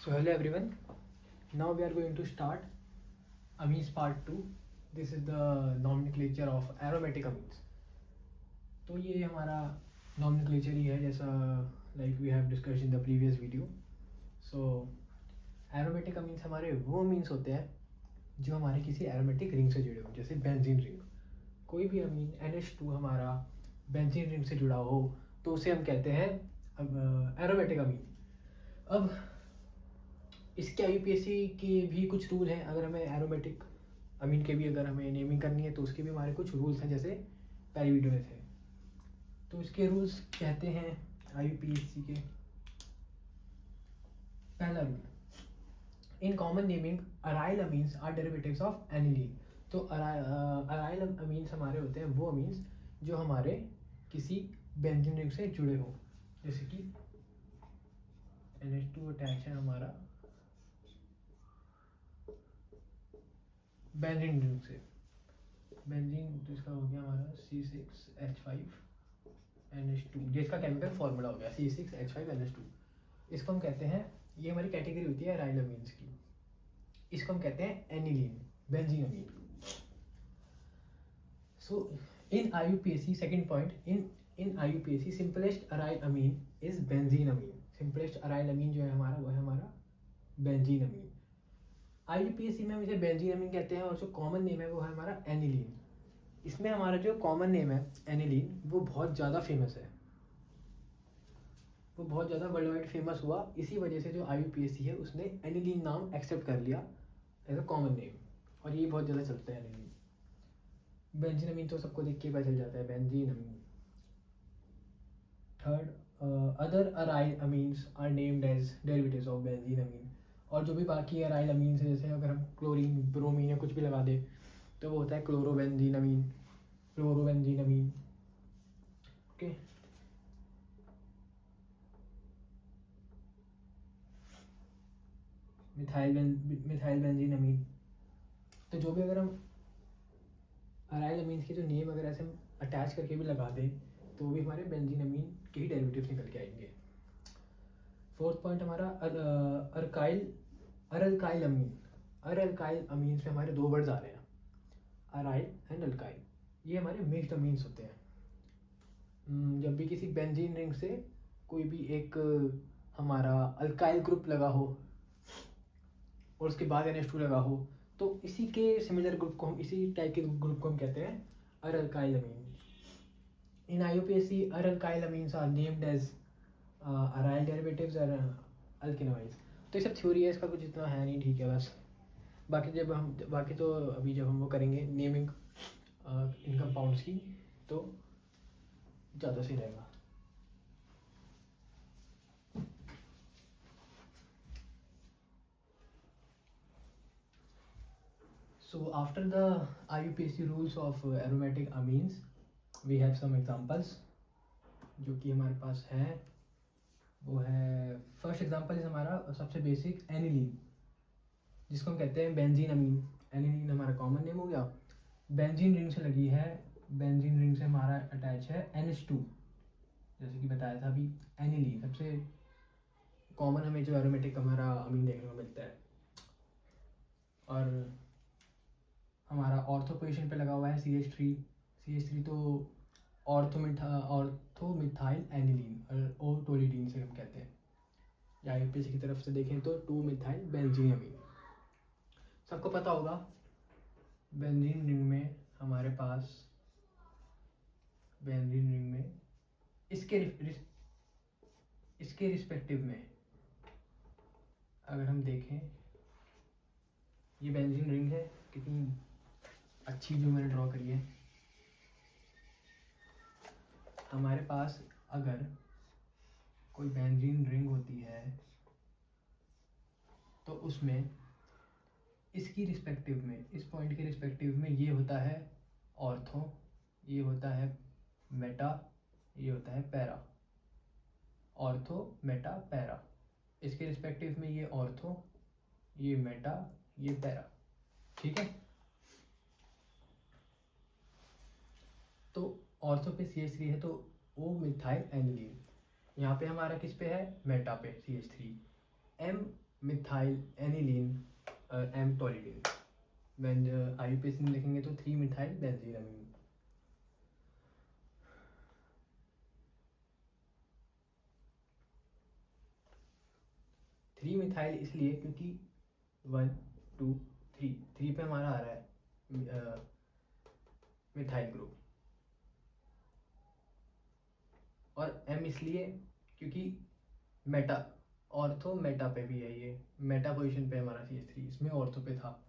So hello everyone. Now we are going to start amines part 2. This is the nomenclature of aromatic amines. तो ये हमारा nomenclature ही है जैसा like we have discussed in the previous video. So aromatic amines हमारे वो amines होते हैं जो हमारे किसी aromatic ring से जुड़े हो, जैसे बेंजीन रिंग. कोई भी अमीन NH2 हमारा बेंजीन रिंग से जुड़ा हो तो उसे हम कहते हैं एरोमेटिक अमीन. अब इसके IUPAC के भी कुछ रूल हैं. अगर हमें एरोमेटिक अमीन के भी अगर हमें नेमिंग करनी है तो उसके भी हमारे कुछ रूल्स हैं, जैसे पहली वीडियो में थे. तो इसके रूल्स कहते हैं IUPAC के. पहला rule, in common naming aryl amines are derivatives of aniline. तो अराइल अमीन्स हमारे होते हैं वो अमीन्स जो हमारे किसी बेंजीन रिंग से जुड़े हो, जैसे कि NH2 अटैच है हमारा बेंजीन रिंग से. बेंजीन तो इसका हो गया हमारा C6H5NH2, जिसका केमिकल फॉर्मूला हो गया C6H5NH2. इसको हम कहते हैं, ये हमारी कैटेगरी होती है अराइल अमीन्स की. इसको हम कहते हैं aniline, benzene amine. So in IUPAC second point, in IUPAC simplest aryl amine is benzene amine. Simplest aryl amine जो है हमारा वो है हमारा बेंजीन अमीन. IUPAC में हम इसे बेंजीन अमीन कहते हैं और जो कॉमन नेम है वो है हमारा एनिलीन. इसमें हमारा जो कॉमन नेम है एनिलीन वो बहुत ज़्यादा फेमस है, वो बहुत ज़्यादा वर्ल्ड वाइड फेमस हुआ. इसी वजह से जो IUPAC है उसने एनिलीन नाम एक्सेप्ट कर लिया एज अ कॉमन नेम, और ये बहुत ज़्यादा चलता है एनिलीन. बेंजीन अमीन तो सबको देख के पता चल जाता है, benzene amine. Third, other aryl amines are named as derivatives of benzene amine. और जो भी बाकी अराइल अमीन्स है, जैसे अगर हम क्लोरीन, ब्रोमीन या कुछ भी लगा दे तो वो होता है क्लोरोबेंजीन अमीन, फ्लोरोबेंजीन अमीन. ओके, मिथाइल बेंजीन अमीन. तो जो भी अगर हम अराइल अमीन्स के जो नेम अगर ऐसे हम अटैच करके भी लगा दें तो भी हमारे बेंजीन अमीन के ही डेरिवेटिव्स निकल के आएंगे. फोर्थ पॉइंट हमारा अरल्काइल अमीन. अरल्काइल अमीन्स में हमारे दो वर्ड्स आ रहे हैं, अराइल एंड अल्काइल. ये हमारे मिक्स्ड अमीन्स होते हैं. जब भी किसी बेंजीन रिंग से कोई भी एक हमारा अल्काइल ग्रुप लगा हो और उसके बाद NH2 लगा हो तो इसी के सिमिलर ग्रुप को हम, इसी टाइप के ग्रुप को हम कहते हैं aralkyl amine. In IUPAC aralkyl amines are named as aryl derivatives और अल्केनोइड्स. तो ये सब थ्योरी है, इसका कुछ इतना है नहीं, ठीक है. बस बाकी तो अभी जब हम वो करेंगे नेमिंग इन कंपाउंड्स की तो ज़्यादा सही रहेगा. So after the IUPAC rules of aromatic amines, we have some examples जो कि हमारे पास है. वो है फर्स्ट एग्जांपल है हमारा सबसे बेसिक एनिलीन, जिसको हम कहते हैं बेंजीन अमीन. एनिलीन हमारा कॉमन नेम हो गया. बेंजीन रिंग से लगी है, बेंजीन रिंग से हमारा अटैच है NH2, जैसे कि बताया था अभी. एनिलीन सबसे कॉमन हमें जो एरोमेटिक हमारा अमीन देखने को मिलता है. और हमारा ऑर्थो पोजीशन पे लगा हुआ है CH3 तो ऑर्थोमिथाइल एनिलीन और ओटोलिडीन से हम कहते हैं. या IUPAC की तरफ से देखें तो 2-मिथाइल बेंजीन अमीन. सबको पता होगा बेंजीन रिंग में हमारे पास, बेंजीन रिंग में इसके रिस्पेक्टिव में अगर हम देखें, ये बेंजीन रिंग है, कितनी अच्छी जो मैंने ड्रॉ करी है. हमारे पास अगर कोई बेंजीन रिंग होती है तो उसमें इसकी रिस्पेक्टिव में, इस पॉइंट के रिस्पेक्टिव में ये होता है ऑर्थो, ये होता है मेटा, ये होता है पैरा. Ortho, Meta, para. इसके रिस्पेक्टिव में ये ऑर्थो, ये मेटा, ये पैरा. ठीक है. तो ऑर्थो पे CH3 है तो ओ मिथाइल एनिलीन. यहाँ पे हमारा किस पे है, मेटा पे CH3. M methyl aniline M toluidine. When IUPAC में लिखेंगे तो 3 methyl benzene amine. Three methyl इसलिए क्योंकि 1 2 3 पे हमारा आ रहा है मिथाइल ग्रुप, और M इसलिए क्योंकि मेटा ऑर्थो मेटा पे भी है, ये मेटा पोजीशन पे हमारा CH3, इसमें ऑर्थो पे था।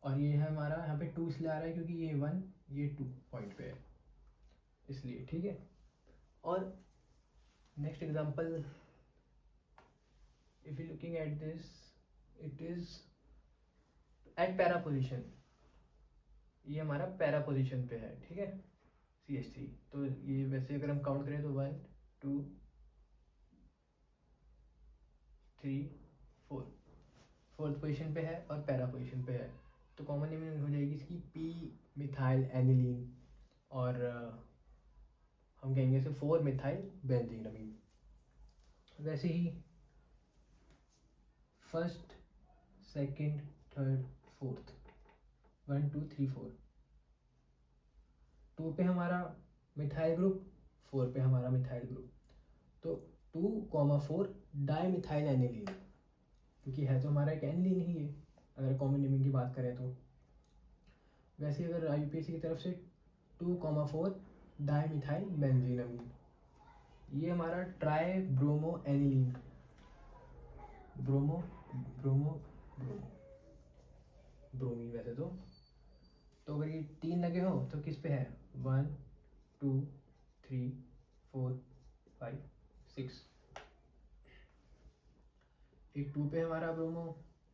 और ये है हमारा यहाँ पे 2 इसलिए आ रहा है क्योंकि ये 1 ये 2 पॉइंट पे है, इसलिए। ठीक है। और next example, if you looking at this, it is eight para position, ये हमारा पैरा पोजीशन पे है। ठीक है, CH3। तो ये वैसे अगर हम काउंट करें तो 1 2 3 4 फोर्थ पोजीशन पे है और पैरा पोजीशन पे है। तो कॉमन नेमिंग हो जाएगी इसकी पी मिथाइल एनिलीन, और हम कहेंगे इसे 4 मिथाइल बेंजीन अमीन। वैसे ही फर्स्ट सेकंड थर्ड फोर्थ 1 2 3 4, 2 पे हमारा मिथाइल ग्रुप, 4 पे हमारा मिथाइल ग्रुप। तो 2,4 डाई मिथाइल एनिलीन, क्योंकि है तो हमारा एक एनिलीन ही है अगर कॉमन नेमिंग की बात करें तो। वैसे अगर IUPAC की तरफ से 2,4 डाई मिथाइल बेंजीन अमीन, ये हमारा try bromo aniline, bromo bromo bromo bromine वैसे तो अगर ये 3 लगे हो तो किस पे है 1 2 3 4 5 6, एक 2 पे हमारा ब्रोमो,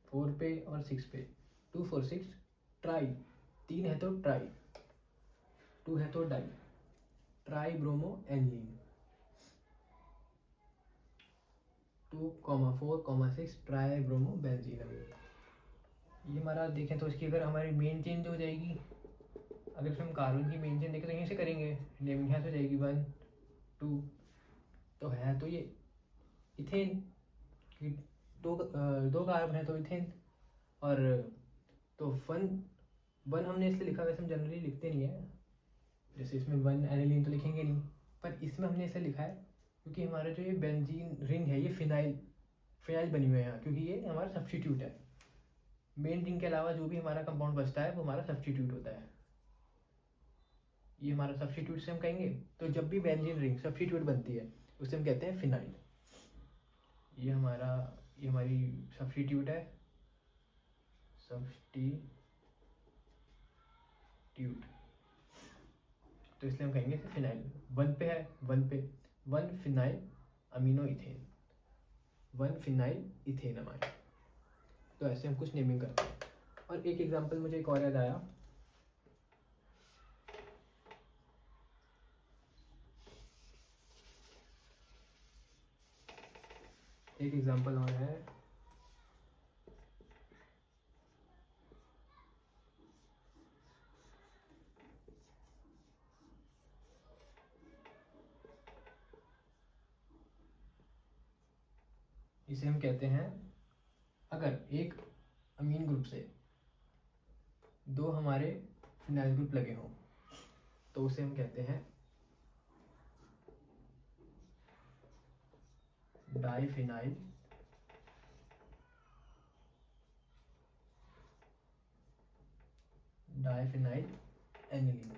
4 पे और 6 पे, 2 4 6 ट्राई, 3 है तो ट्राई, 2 है तो di, tri bromo aniline. 2,4,6 tri bromo benzene amine. ये हमारा देखें तो इसकी अगर हमारी मेन चेंज हो जाएगी, अगर हम कार्बन की मेन चेंज देखें तो यहीं से करेंगे, नेमिंग यहाँ से हो जाएगी 1 2, तो है तो ये इथेन, दो कार्बन है तो इथेन। और तो 1 हमने इसलिए लिखा, वैसे हम जनरली लिखते नहीं है, जैसे इसमें 1 एनिलीन तो लिखेंगे नहीं, पर इसमें हमने इसे लिखा है क्योंकि हमारा जो ये बेंजीन रिंग है ये फिनाइल बनी हुई है यहाँ, क्योंकि ये हमारा सब्स्टिट्यूट है। मेन रिंग के अलावा जो भी हमारा कंपाउंड बचता है वो हमारा सब्स्टिट्यूट होता है, ये हमारा सब्स्टिट्यूट से हम कहेंगे। तो जब भी बेंजीन रिंग सब्स्टिट्यूट बनती है उसे हम कहते हैं फिनाइल। ये हमारी सब्स्टिट्यूट है, सब्स्टिट्यूट, तो इसलिए हम कहेंगे इसे फिनाइल। 1 पे है, 1 phenyl amino ethane, 1 phenyl ethane amine. तो ऐसे हम कुछ नेमिंग करते हैं। और एक एग्जांपल मुझे एक और याद आया, एक एग्जांपल और है, इसे हम कहते हैं, अगर एक अमीन ग्रुप से 2 हमारे फिनाइल ग्रुप लगे हों तो उसे हम कहते हैं डाइफिनाइल एनिलीन,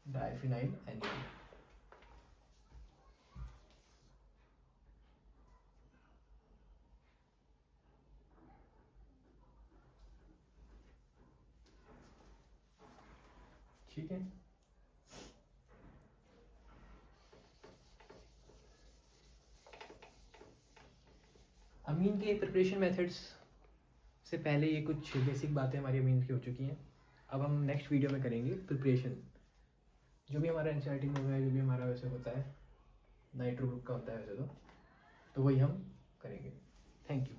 डाइफिनाइल एनिलीन। ठीक है। अमीन के प्रिपरेशन मेथड्स से पहले ये कुछ बेसिक बातें हमारी अमीन की हो चुकी हैं। अब हम नेक्स्ट वीडियो में करेंगे प्रिपरेशन, जो भी हमारा एनसीईआरटी में है, जो भी हमारा वैसे होता है नाइट्रो ग्रुप का होता है वैसे तो वही हम करेंगे। Thank you.